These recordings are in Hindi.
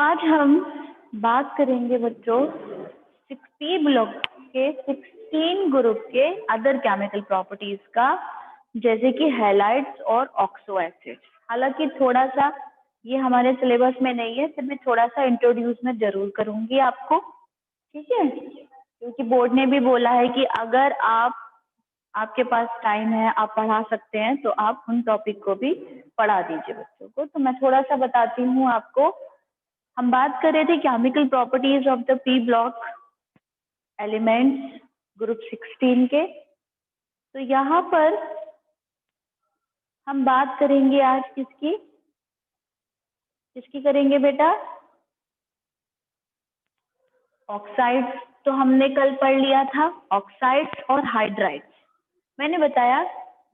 आज हम बात करेंगे बच्चों 60 ब्लॉक के 16 ग्रुप के अदर केमिकल प्रॉपर्टीज का, जैसे कि हैलाइड्स और ऑक्सो एसिड्स। हालांकि थोड़ा सा ये हमारे सिलेबस में नहीं है, फिर भी थोड़ा सा इंट्रोड्यूस मैं जरूर करूंगी आपको, ठीक है? क्योंकि बोर्ड ने भी बोला है कि अगर आपके पास टाइम है, आप पढ़ा सकते हैं, तो आप उन टॉपिक को भी पढ़ा दीजिए बच्चों को। तो मैं थोड़ा सा बताती हूँ आपको। हम बात कर रहे थे chemical properties of the P block elements group 16 के। तो यहाँ पर हम बात करेंगे आज किसकी करेंगे बेटा? ऑक्साइड्स। तो हमने कल पढ़ लिया था ऑक्साइड्स और हाइड्राइड्स। मैंने बताया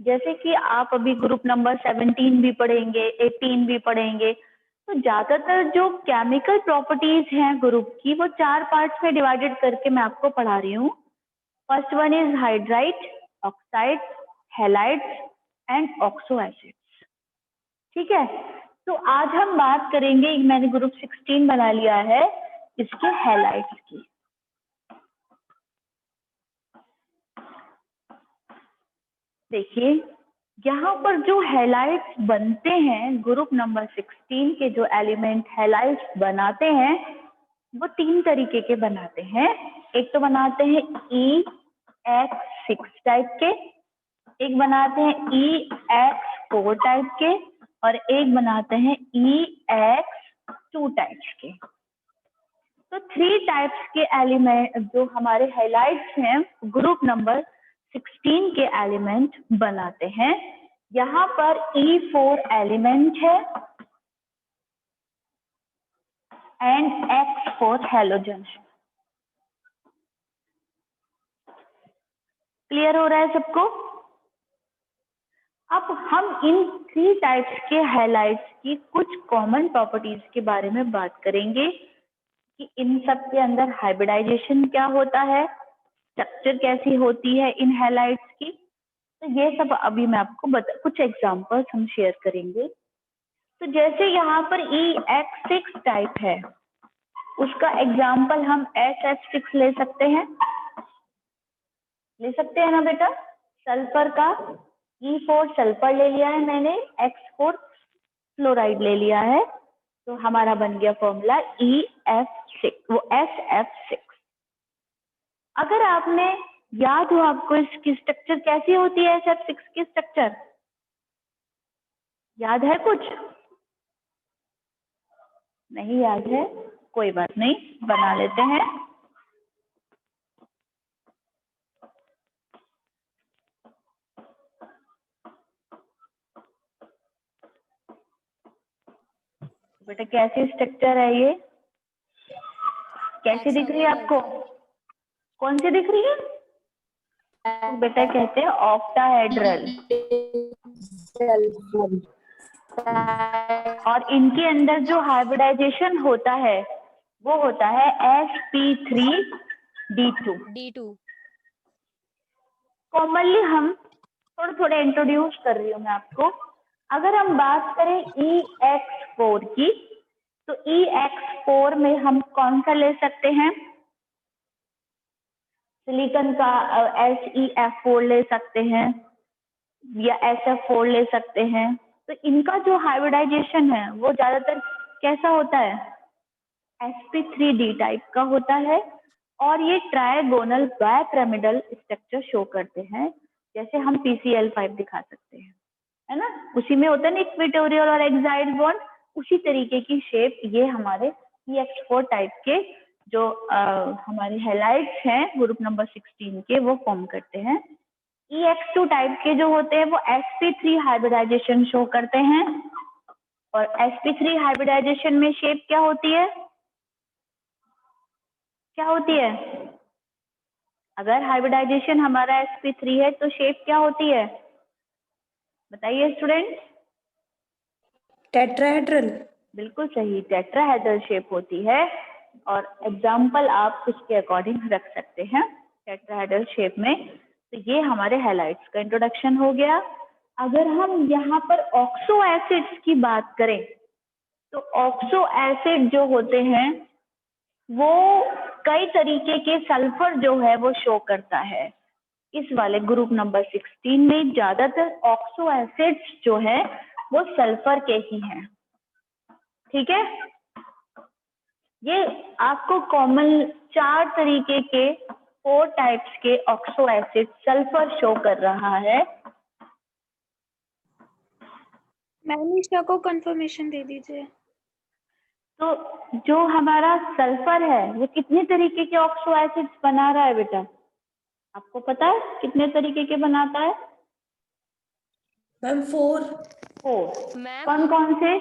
जैसे कि आप अभी ग्रुप नंबर 17 भी पढ़ेंगे, 18 भी पढ़ेंगे, तो ज्यादातर जो केमिकल प्रॉपर्टीज हैं ग्रुप की, वो 4 पार्ट्स में डिवाइडेड करके मैं आपको पढ़ा रही हूँ। First one is hydride, oxide, halides and oxo acids. ठीक है, तो आज हम बात करेंगे, मैंने ग्रुप 16 बना लिया है, इसके हैलाइड्स की। देखिए यहाँ पर जो हैलाइड्स बनते हैं, ग्रुप नंबर 16 के जो एलिमेंट हैलाइड्स बनाते हैं, वो 3 तरीके के बनाते हैं। एक तो बनाते हैं EX6 टाइप के, एक बनाते हैं EX4 टाइप के, और एक बनाते हैं EX2 टाइप्स के। तो 3 टाइप्स के एलिमेंट जो हमारे हैलाइड्स हैं, ग्रुप नंबर 16 के एलिमेंट बनाते हैं। यहाँ पर E4 एलिमेंट है एंड X4 हैलोजन है। क्लियर हो रहा है सबको? अब हम इन 3 टाइप्स के हैलाइड्स की कुछ कॉमन प्रॉपर्टीज के बारे में बात करेंगे कि इन सब के अंदर हाइब्रिडाइजेशन क्या होता है, स्ट्रक्चर कैसी होती है इन हैलाइड्स की। तो ये सब अभी मैं आपको कुछ एग्जांपल्स हम शेयर करेंगे। तो जैसे यहाँ पर EX6 टाइप है, उसका एग्जांपल हम SF6 ले सकते हैं, ना बेटा? सल्फर का E4 सल्फर ले लिया है मैंने, X4 फ्लोराइड ले लिया है, तो हमारा बन गया फॉर्मूला EF6, वो SF6। अगर आपने याद हो आपको इसकी स्ट्रक्चर कैसी होती है, SF6 की स्ट्रक्चर याद है? कुछ नहीं याद है, कोई बात नहीं, बना लेते हैं। बेटा कैसी स्ट्रक्चर है ये? कैसी दिख रही है आपको? कौन सी दिख रही है? तो बेटा कहते हैं ऑक्टाहेड्रल, और इनके अंदर जो हाइब्रिडाइजेशन होता है वो होता है sp3d2। कॉमनली हम थोड़ा इंट्रोड्यूस कर रही हूँ मैं आपको। अगर हम बात करें EX4 की, तो EX4 में हम कौन सा ले सकते हैं? सिलिकॉन का SeF4 ले सकते हैं या SF4 ले सकते हैं। तो इनका जो हाइब्रिडाइजेशन है वो ज्यादातर कैसा होता है? sp3d टाइप का होता है, और ये ट्रायगोनल बायपिरामिडल स्ट्रक्चर शो करते हैं, जैसे हम PCl5 दिखा सकते हैं, है ना? उसी में होता है ना इक्वेटोरियल और एक्साइड बॉन्ड, उसी तरीके की शेप ये हमारे EX4 टाइप के जो हमारे हैलाइड्स हैं ग्रुप नंबर 16 के, वो फॉर्म करते हैं। EX2 टाइप के जो होते हैं वो sp3 हाइब्रिडाइजेशन शो करते हैं, और sp3 हाइब्रिडाइजेशन में शेप क्या होती है? अगर हाइब्रिडाइजेशन हमारा sp3 है तो शेप क्या होती है? बताइए स्टूडेंट। टेट्राहेड्रल। बिल्कुल सही, टेट्राहेड्रल शेप होती है, और एग्जाम्पल आप उसके अकॉर्डिंग रख सकते हैं टेट्राहेड्रल शेप में। तो ये हमारे हैलाइड्स का इंट्रोडक्शन हो गया। अगर हम यहाँ पर ऑक्सो एसिड्स की बात करें, तो ऑक्सो एसिड जो होते हैं वो कई तरीके के सल्फर जो है वो शो करता है। इस वाले ग्रुप नंबर 16 में ज्यादातर ऑक्सो एसिड्स जो है वो सल्फर के ही हैं। ठीक है, ये आपको कॉमन 4 तरीके के 4 टाइप्स के ऑक्सो एसिड सल्फर शो कर रहा है। मैम ईशा को कंफर्मेशन दे दीजिए। तो जो हमारा सल्फर है वो कितने तरीके के ऑक्सो एसिड्स बना रहा है बेटा? आपको पता है कितने तरीके के बनाता है? मैम 4। कौन कौन से?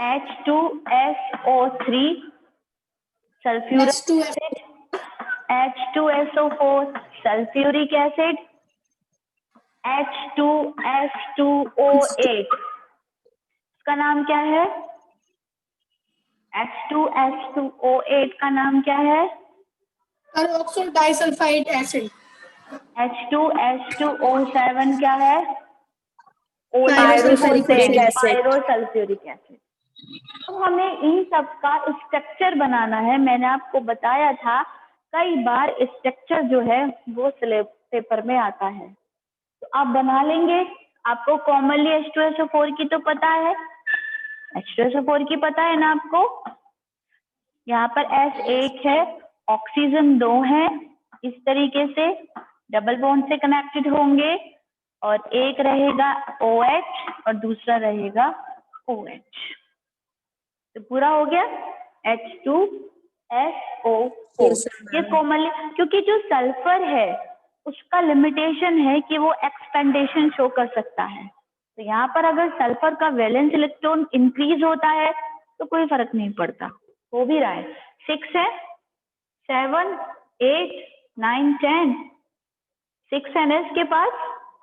H2SO3 sulphuric acid, H2SO4 sulphuric acid, H2S2O8 इसका नाम क्या है? H2S2O8 का नाम क्या है? Carboxyl disulphide acid. H2S2O7 क्या है? Pyrosulphuric acid. Pyrosulphuric acid. तो हमें इन सब का स्ट्रक्चर बनाना है। मैंने आपको बताया था कई बार स्ट्रक्चर जो है वो सिलेबस पेपर में आता है, तो आप बना लेंगे। आपको कॉमनली H2SO4 की तो पता है, H2SO4 की पता है ना आपको? यहाँ पर S1 है, ऑक्सीजन 2 है, इस तरीके से डबल बॉन्ड से कनेक्टेड होंगे और एक रहेगा OH और दूसरा रहेगा OH। तो पूरा हो गया H2SO4। ये कॉमनली, क्योंकि जो सल्फर है उसका लिमिटेशन है कि वो एक्सपेंडेशन शो कर सकता है। तो यहाँ पर अगर सल्फर का वैलेंस इलेक्ट्रॉन इंक्रीज होता है तो कोई फर्क नहीं पड़ता, हो भी रहा है। 6 है, 7, 8, 9, 10, 6 है ना इसके पास।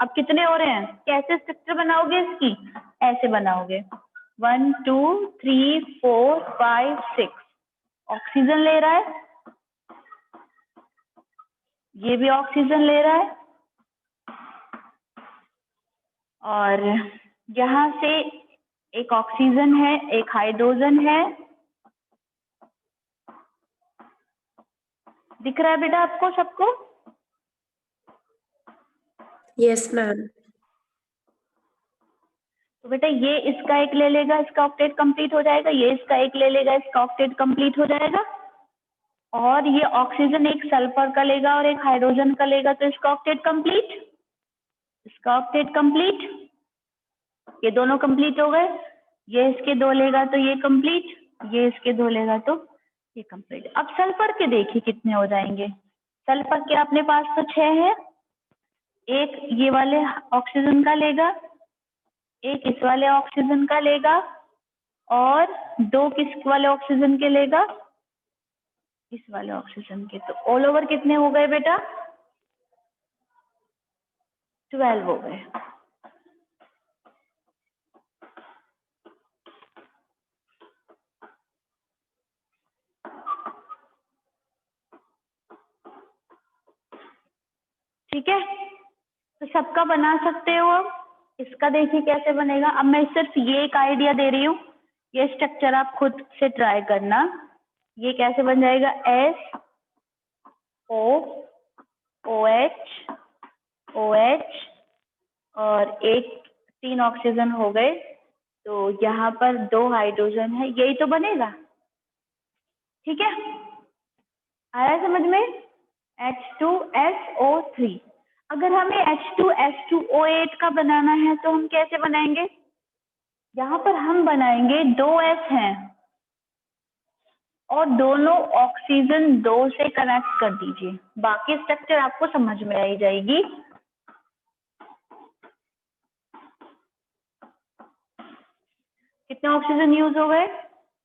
अब कितने हो रहे हैं? कैसे स्ट्रक्चर बनाओगे इसकी? ऐसे बनाओगे 1 2 3 4 5 6। ऑक्सीजन ले रहा है, ये भी ऑक्सीजन ले रहा है और यहाँ से एक ऑक्सीजन है, एक हाइड्रोजन है। दिख रहा है बेटा आपको सबको? Yes ma'am. तो बेटा ये इसका एक ले लेगा, इसका ऑक्टेट कंप्लीट हो जाएगा। ये इसका एक ले लेगा, इसका ऑक्टेट कंप्लीट हो जाएगा। और ये ऑक्सीजन एक सल्फर का लेगा और एक हाइड्रोजन का लेगा, तो इसका ऑक्टेट कंप्लीट, इसका ऑक्टेट कंप्लीट। ये दोनों कंप्लीट हो गए। ये इसके 2 लेगा तो ये कंप्लीट, ये इसके 2 लेगा तो ये कंप्लीट। अब सल्फर के देखिए कितने हो जाएंगे। सल्फर के अपने पास तो 6 है, एक ये वाले ऑक्सीजन का लेगा, एक इस वाले ऑक्सीजन का लेगा और 2 किस वाले ऑक्सीजन के लेगा? इस वाले ऑक्सीजन के। तो ऑल ओवर कितने हो गए बेटा? 12 हो गए। ठीक है, तो सबका बना सकते हो। अब इसका देखिए कैसे बनेगा। अब मैं सिर्फ ये एक आइडिया दे रही हूँ, ये स्ट्रक्चर आप खुद से ट्राई करना। ये कैसे बन जाएगा? SO OH OH और एक 3 ऑक्सीजन हो गए, तो यहाँ पर 2 हाइड्रोजन है, यही तो बनेगा। ठीक है, आया समझ में? H2SO3। अगर हमें H2S2O8 का बनाना है तो हम कैसे बनाएंगे? यहाँ पर हम बनाएंगे 2 S हैं और दोनों ऑक्सीजन 2 से कनेक्ट कर दीजिए। बाकी स्ट्रक्चर आपको समझ में आई जाएगी। कितने ऑक्सीजन यूज हो गए?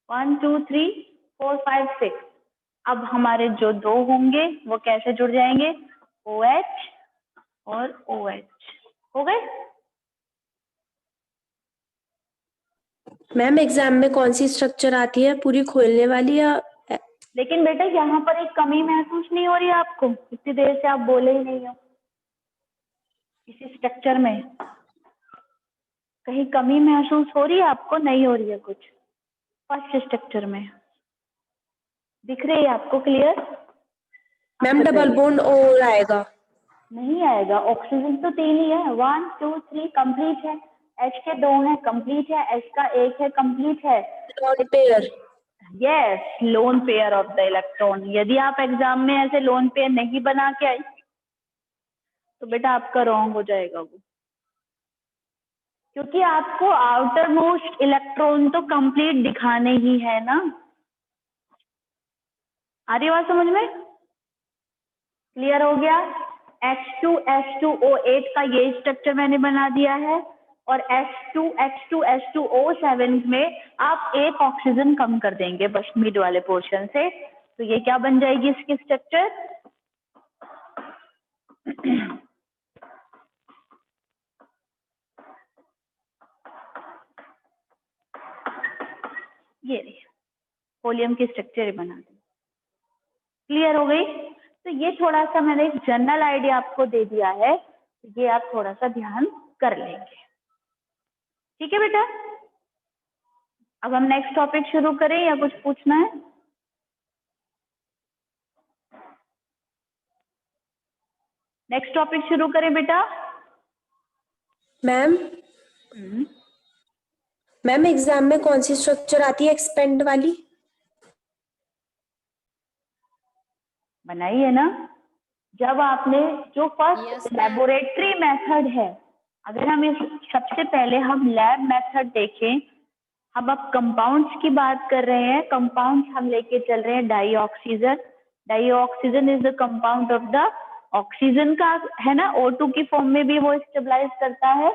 1 2 3 4 5 6। अब हमारे जो 2 होंगे वो कैसे जुड़ जाएंगे? OH और OH हो गए। मैम एग्जाम में कौन सी स्ट्रक्चर आती है, पूरी खोलने वाली या? लेकिन बेटा यहाँ पर एक कमी महसूस नहीं हो रही है आपको? इतनी देर से आप बोले ही नहीं हो इसी स्ट्रक्चर में। कहीं कमी महसूस हो रही है आपको? नहीं हो रही है कुछ? फर्स्ट स्ट्रक्चर में दिख रही है आपको क्लियर? मैम डबल बॉन्ड और आएगा। नहीं आएगा, ऑक्सीजन तो 3 ही है, 1 2 3 कंप्लीट है, H के 2 है कंप्लीट है, H का 1 है कंप्लीट है। Lone pair. Yes, lone pair of the electron. यदि आप एग्जाम में ऐसे लोन पेयर नहीं बना के आई तो बेटा आपका रॉन्ग हो जाएगा वो, क्योंकि आपको आउटर मोस्ट इलेक्ट्रॉन तो कंप्लीट दिखाने ही है ना। आ रही बात समझ में? क्लियर हो गया? H2H2O8 का ये स्ट्रक्चर मैंने बना दिया है, और H2H2H2O7 में आप एक ऑक्सीजन कम कर देंगे बस मिड वाले पोर्शन से, तो ये क्या बन जाएगी इसकी स्ट्रक्चर? ये कोलियम की स्ट्रक्चर बना दी। क्लियर हो गई? तो ये थोड़ा सा मैंने एक जनरल आइडिया आपको दे दिया है, ये आप थोड़ा सा ध्यान कर लेंगे। ठीक है बेटा? अब हम नेक्स्ट टॉपिक शुरू करें या कुछ पूछना है? नेक्स्ट टॉपिक शुरू करें बेटा? मैम मैम एग्जाम में कौन सी स्ट्रक्चर आती है एक्सपेंड वाली? बनाई है ना, जब आपने जो फर्स्ट लेबोरेटरी मेथड है, अगर हम इस सबसे पहले हम लैब मेथड देखें, हम अब कंपाउंड्स की बात कर रहे हैं। कंपाउंड्स हम लेके चल रहे हैं dioxygen. Dioxygen is the compound of the oxygen का है ना, O2 की फॉर्म में भी वो स्टेबलाइज करता है।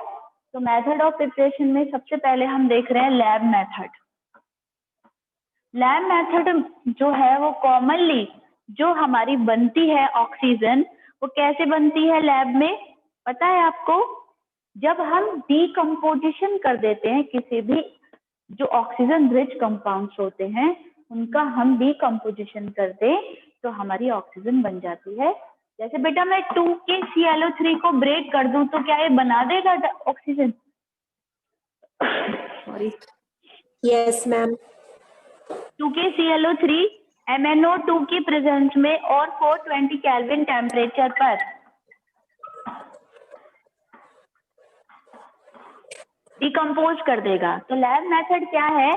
तो मेथड ऑफ प्रिपरेशन में सबसे पहले हम देख रहे हैं लैब मेथड। लैब मेथड जो है वो कॉमनली जो हमारी बनती है ऑक्सीजन, वो कैसे बनती है लैब में पता है आपको? जब हम डीकम्पोजिशन कर देते हैं किसी भी जो ऑक्सीजन रिच कंपाउंड्स होते हैं उनका हम डीकम्पोजिशन कर दें तो हमारी ऑक्सीजन बन जाती है। जैसे बेटा मैं 2KClO3 को ब्रेक कर दूं तो क्या ये बना देगा oxygen? Sorry, yes ma'am. 2KClO3 MnO2 की प्रेजेंस में और 420 केल्विन टेम्परेचर पर डिकम्पोज कर देगा। तो लैब मेथड क्या है?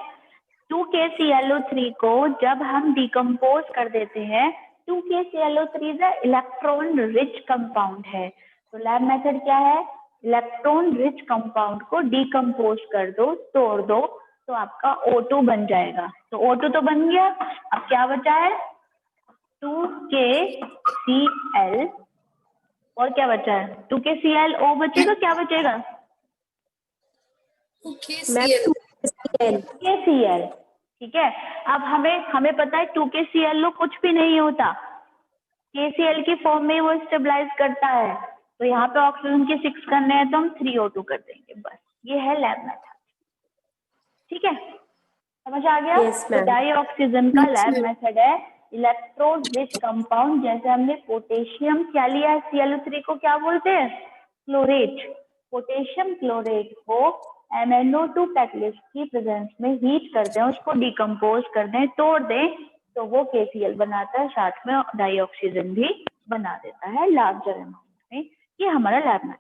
2KClO3 को जब हम डिकम्पोज कर देते हैं, 2KClO3 इलेक्ट्रॉन रिच कंपाउंड है, तो लैब मेथड क्या है? इलेक्ट्रॉन रिच कंपाउंड को डिकम्पोज कर दो, तोड़ दो, तो आपका O2 बन जाएगा। तो O2 तो बन गया, अब क्या बचा है? 2KCl और क्या बचा है? 2KClO बचेगा, क्या बचेगा? KCl। ठीक है, अब हमें पता है 2KClO कुछ भी नहीं होता, KCl की फॉर्म में वो स्टेबलाइज करता है। तो यहाँ पे ऑक्सीजन के 6 करने हैं तो हम 3O2 कर देंगे, बस ये है लैब मेथड। ठीक है, समझ आ गया? Yes, तो ma'am. डाई ऑक्सीजन का लैब मेथड है इलेक्ट्रोड रिच कंपाउंड। जैसे हमने पोटेशियम क्या लिया है, ClO3 को क्या बोलते हैं? क्लोरेट। पोटेशियम क्लोरेट को MnO2 कैटलिस्ट की प्रेजेंस में हीट करते हैं, उसको डिकम्पोज कर दें, तोड़ दें, तो वो KCl बनाता है, साथ में डाई ऑक्सीजन भी बना देता है लार्जर अमाउंट में। ये हमारा लैब मेथड है।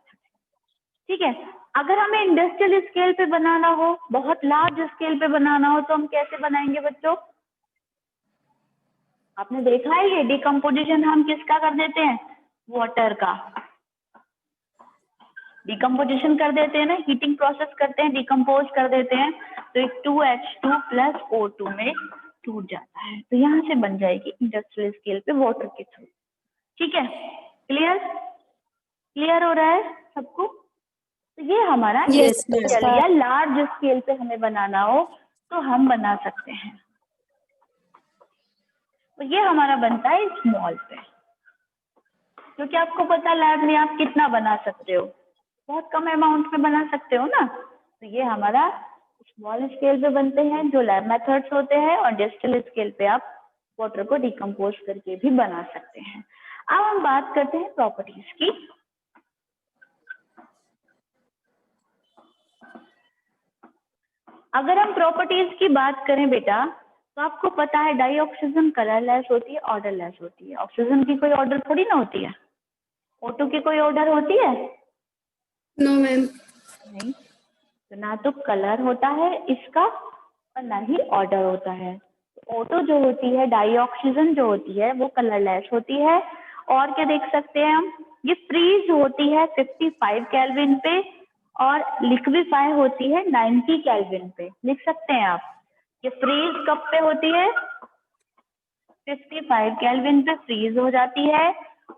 ठीक है, अगर हमें इंडस्ट्रियल स्केल पे बनाना हो, बहुत लार्ज स्केल पे बनाना हो, तो हम कैसे बनाएंगे बच्चों? आपने देखा है ये डिकम्पोजिशन हम किसका कर देते हैं? वाटर का डिकम्पोजिशन कर देते हैं ना, हीटिंग प्रोसेस करते हैं, डिकम्पोज कर देते हैं, तो एक 2H2 प्लस O2 में टूट जाता है। तो यहाँ से बन जाएगी इंडस्ट्रियल स्केल पे वाटर के थ्रू। ठीक है, क्लियर? क्लियर हो रहा है सबको? तो ये हमारा Yes, ma'am. इंडस्ट्रियल या लार्ज स्केल पे हमें बनाना हो तो हम बना सकते हैं। तो ये हमारा बनता है स्मॉल पे, क्योंकि आपको पता लैब में आप कितना बना सकते हो, बहुत कम अमाउंट में बना सकते हो ना। तो ये हमारा स्मॉल स्केल पे बनते हैं जो लैब मेथड्स होते हैं, और इंडस्ट्रियल स्केल पे आप वाटर को डिकम्पोज करके भी बना सकते हैं। अब हम बात करते हैं प्रॉपर्टीज की। अगर हम प्रॉपर्टीज की बात करें बेटा, तो आपको पता है डाई ऑक्सीजन कलरलेस होती है, ऑर्डरलेस होती है। ऑक्सीजन की कोई ऑर्डर थोड़ी ना होती है। O2 की कोई ऑर्डर होती है? No ma'am. नहीं। तो ना तो कलर होता है इसका और ना ही ऑर्डर होता है। O2 जो होती है, डाई ऑक्सीजन जो होती है, वो कलरलेस होती है। और क्या देख सकते हैं हम, ये फ्रीज होती है 55 केल्विन पे और लिक्विफाई होती है 90 केल्विन पे। लिख सकते हैं आप, ये फ्रीज कब पे होती है? 55 केल्विन पे फ्रीज हो जाती है।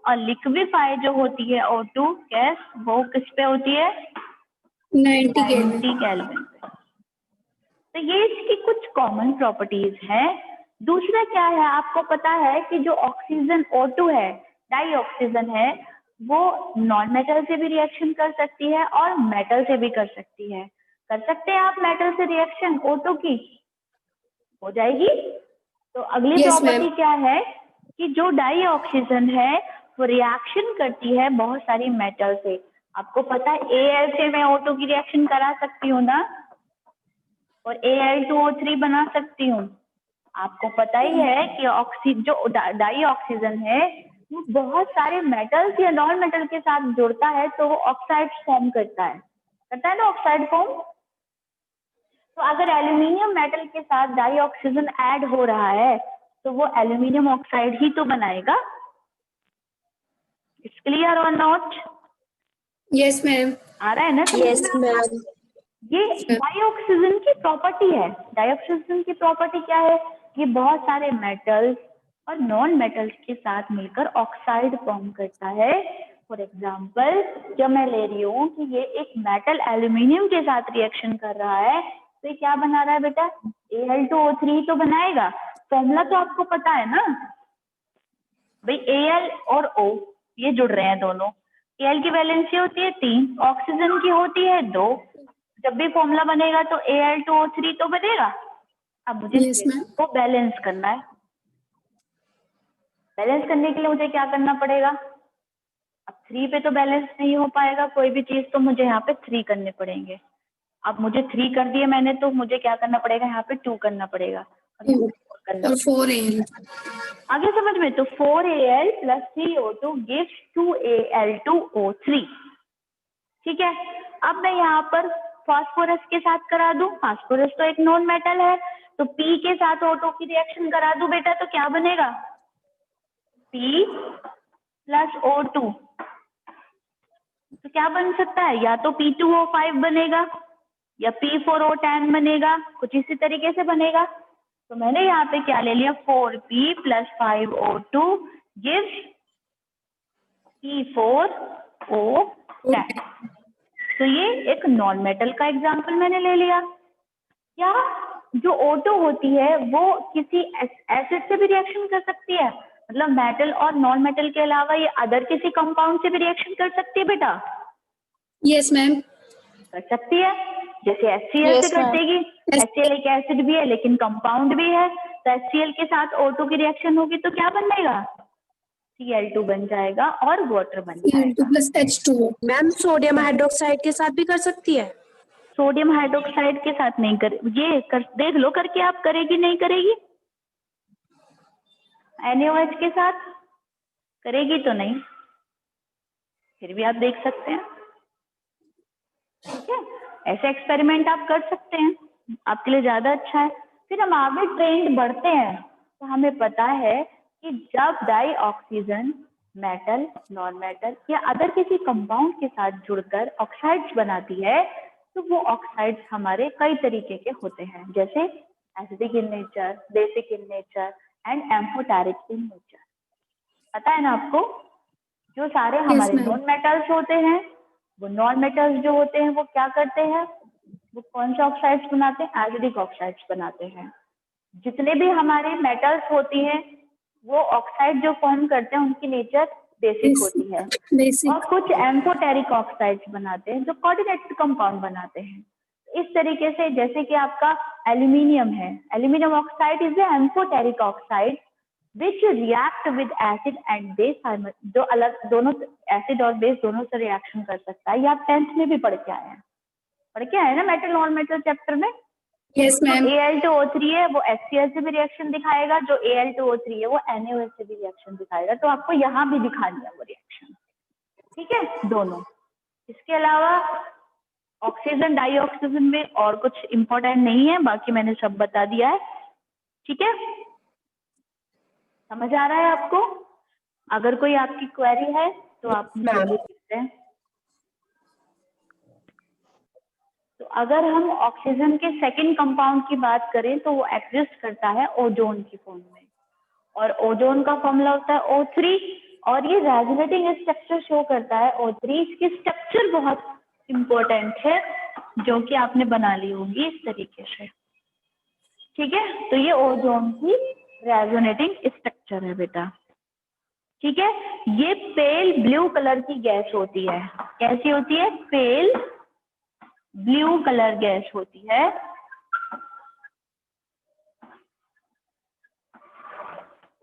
और लिक्विफाई जो होती है O2 गैस, वो किस पे होती है? 90 केल्विन। 90 केल्विन पे। तो ये इसकी कुछ कॉमन प्रॉपर्टीज हैं। दूसरा क्या है, आपको पता है कि जो ऑक्सीजन O2 है, डाई ऑक्सीजन है, वो नॉन मेटल से भी रिएक्शन कर सकती है और मेटल से भी कर सकती है। कर सकते हैं आप मेटल से रिएक्शन O2 की? हो जाएगी। तो अगली Yes, प्रॉपर्टी ma'am. क्या है कि जो डाई ऑक्सीजन है वो रिएक्शन करती है बहुत सारी मेटल से। आपको पता है Al से मैं O2 की रिएक्शन करा सकती हूँ ना, और Al2O3 बना सकती हूँ। आपको पता ही है कि जो डाई ऑक्सीजन है वो बहुत सारे मेटल्स या नॉन मेटल के साथ जुड़ता है तो वो ऑक्साइड फॉर्म करता है ना, ऑक्साइड फॉर्म। तो अगर एल्यूमिनियम मेटल के साथ डाई ऑक्सीजन ऐड हो रहा है तो वो एल्यूमिनियम ऑक्साइड ही तो बनाएगा। इट्स क्लियर और नॉट? Yes, ma'am. आ रहा है ना समझ यस में आपको? मैम। ये डाइऑक्सीजन की प्रॉपर्टी है। डाइऑक्सीजन की प्रॉपर्टी क्या है? ये बहुत सारे मेटल्स और नॉन मेटल्स के साथ मिलकर ऑक्साइड फॉर्म करता है। फॉर एग्जाम्पल, जब मैं ले रही हूँ कि ये एक मेटल एल्यूमिनियम के साथ रिएक्शन कर रहा है तो ये क्या बना रहा है बेटा? Al2O3 तो बनाएगा। फॉर्मूला तो आपको पता है ना भाई, Al और O ये जुड़ रहे हैं दोनों। Al की वैलेंसी होती है 3, ऑक्सीजन की होती है 2। जब भी फॉर्मूला बनेगा तो Al2O3 तो बनेगा। अब मुझे Yes, ma'am. को बैलेंस करना है। बैलेंस करने के लिए मुझे क्या करना पड़ेगा? अब 3 पे तो बैलेंस नहीं हो पाएगा कोई भी चीज, तो मुझे यहाँ पे 3 करने पड़ेंगे। अब मुझे 3 कर दिए मैंने, तो मुझे क्या करना पड़ेगा? यहाँ पे 2 करना पड़ेगा और यहाँ पे 4 करना और पड़ेगा। 4 Al. आगे समझ में? तो 4Al plus 3O2 gives 2Al2O3। ठीक है। अब मैं यहाँ पर फास्फोरस के साथ करा दूं। फास्फोरस तो एक नॉन मेटल है, तो P के साथ O2 की रिएक्शन करा दूं बेटा, तो क्या बनेगा? P plus O2। तो क्या बन सकता है? या तो P2O5 बनेगा या P4O10 बनेगा, कुछ इसी तरीके से बनेगा। तो मैंने यहाँ पे क्या ले लिया? 4P plus 5O2 gives P4O10। तो ये एक नॉन मेटल का एग्जाम्पल मैंने ले लिया। क्या जो O2 होती है वो किसी एसिड से भी रिएक्शन कर सकती है? मतलब मेटल और नॉन मेटल के अलावा ये अदर किसी कंपाउंड से भी रिएक्शन कर सकती है बेटा? Yes, ma'am. कर सकती है। जैसे HCl से Yes, कर ma'am. देगी। HCl एक एसिड भी है लेकिन कंपाउंड भी है, तो HCl के साथ O2 की रिएक्शन होगी तो क्या बन जाएगा? Cl2 बन जाएगा और वाटर बन Cl2 जाएगा। plus H2O. Ma'am sodium hydroxide के साथ भी कर सकती है। सोडियम हाइड्रोक्साइड के साथ नहीं कर, ये कर देख लो करके आप, करेगी नहीं करेगी? NaOH के साथ करेगी तो नहीं, फिर भी आप देख सकते हैं। ठीक है, ऐसे एक्सपेरिमेंट आप कर सकते हैं, आपके लिए ज्यादा अच्छा है। फिर हम आगे ट्रेंड बढ़ते हैं तो हमें पता है कि जब dioxygen metal, non metal या अदर किसी कंपाउंड के साथ जुड़कर ऑक्साइड्स बनाती है तो वो ऑक्साइड्स हमारे कई तरीके के होते हैं, जैसे acidic in nature, basic in nature and amphoteric in nature. पता है ना आपको? जो सारे हमारे ma'am. नॉन मेटल्स होते हैं, वो नॉन मेटल्स जो होते हैं वो क्या करते हैं? वो कौन से ऑक्साइड्स बनाते हैं? एसिडिक ऑक्साइड्स बनाते हैं। जितने भी हमारे मेटल्स होती हैं वो ऑक्साइड जो फॉर्म करते हैं उनकी नेचर बेसिक होती है, Basic. और कुछ एम्फोटेरिक ऑक्साइड्स बनाते हैं जो कोऑर्डिनेटेड कंपाउंड बनाते हैं। इस तरीके से जैसे कि आपका एल्यूमिनियम है, aluminium oxide is a amphoteric oxide which react with acid and base, जो अलग दोनों एसिड और बेस दोनों से रिएक्शन कर सकता है। ये आप 10th में भी पढ़ के आए हैं ना मेटल नॉन मेटल चैप्टर में। Yes ma'am. Al2O3 है वो HCl से भी रिएक्शन दिखाएगा, जो Al2O3 है वो NaOH से भी रिएक्शन दिखाएगा, तो आपको यहाँ भी दिखानी है वो रिएक्शन, ठीक है, दोनों। इसके अलावा ऑक्सीजन डाइऑक्सीजन में और कुछ इम्पोर्टेंट नहीं है, बाकी मैंने सब बता दिया है, ठीक है, समझ आ रहा है आपको? अगर कोई आपकी क्वेरी है तो आप मुझसे मैम। पूछ सकते हैं। तो अगर हम ऑक्सीजन के सेकंड कंपाउंड की बात करें तो वो एग्जिस्ट करता है ओजोन की फॉर्म में, और ओजोन का फॉर्मूला होता है O3, और ये रेजोनेटिंग स्ट्रक्चर शो करता है O3। इसकी स्ट्रक्चर बहुत इंपॉर्टेंट है, जो कि आपने बना ली होगी इस तरीके से, ठीक है। तो ये ओजोन की रेजोनेटिंग स्ट्रक्चर है बेटा, ठीक है। ये पेल ब्लू कलर की गैस होती है, कैसी होती है? पेल ब्लू कलर गैस होती है।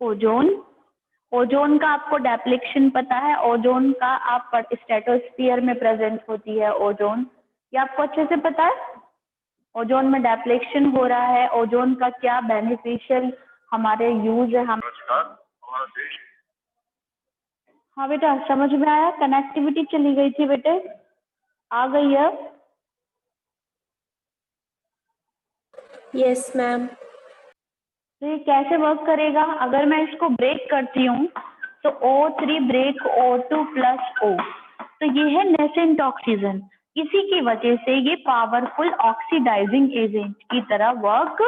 ओजोन, ओजोन का आपको डेप्लिक्शन पता है, ओजोन का आप स्ट्रेटोस्फीयर में प्रेजेंट होती है ओजोन, ये आपको अच्छे से पता है। ओजोन में डेप्लिक्शन हो रहा है, ओजोन का क्या बेनिफिशियल हमारे यूज है, हम हाँ बेटा समझ में आया। कनेक्टिविटी चली गई थी बेटे, आ गई है? Yes ma'am. तो ये कैसे वर्क करेगा? अगर मैं इसको ब्रेक करती हूँ तो O3 break O2 plus O, तो ये है नेसेंट ऑक्सीजन, इसी की वजह से ये पावरफुल ऑक्सीडाइजिंग एजेंट की तरह वर्क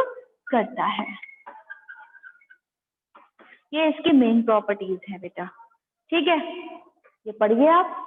करता है। ये इसकी मेन प्रॉपर्टीज है बेटा, ठीक है, ये पढ़िए आप।